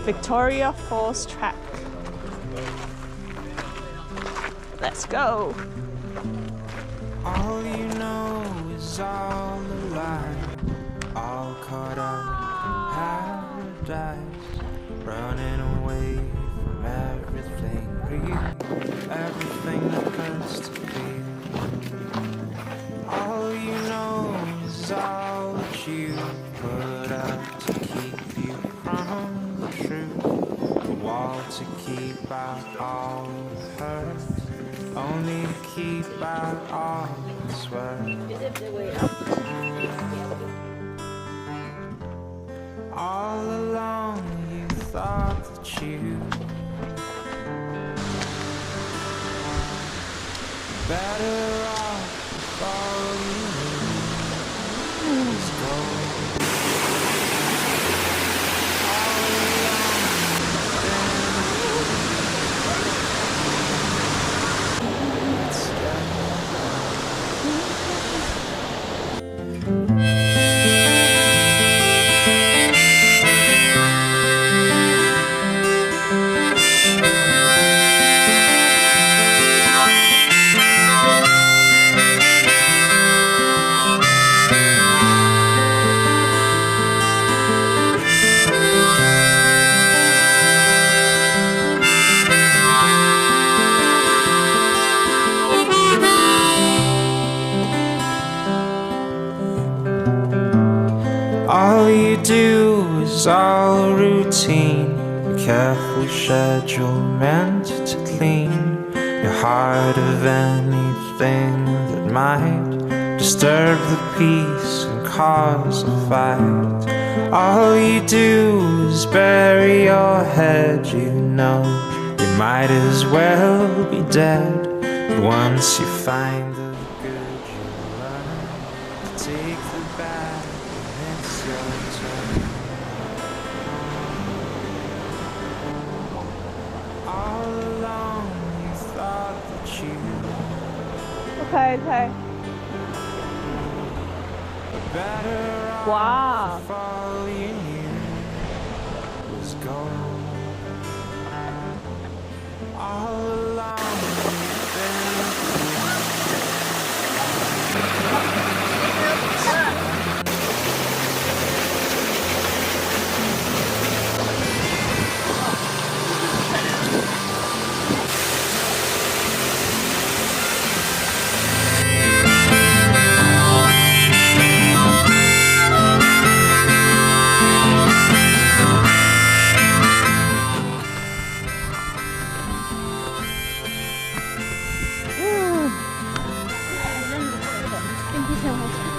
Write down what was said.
Victoria Falls track. Let's go. All you know is all a lie, all caught up in paradise, running away from everything real, everything that hurts to feel. All you know is all that you put up to keep you from the truth, the wall to keep out all the hurt, only to keep out all the sweat. All along you thought that you better off if all you knew was gold. All along it's all you do is all routine, a careful schedule meant to clean your heart of anything that might disturb the peace and cause a fight. All you do is bury your head, you know you might as well be dead. But once you find the good, you learn to take the bad. It's your turn. All along you thought that you Okay. better off Wow. if all you knew was gold. All along you've been Thank you so much.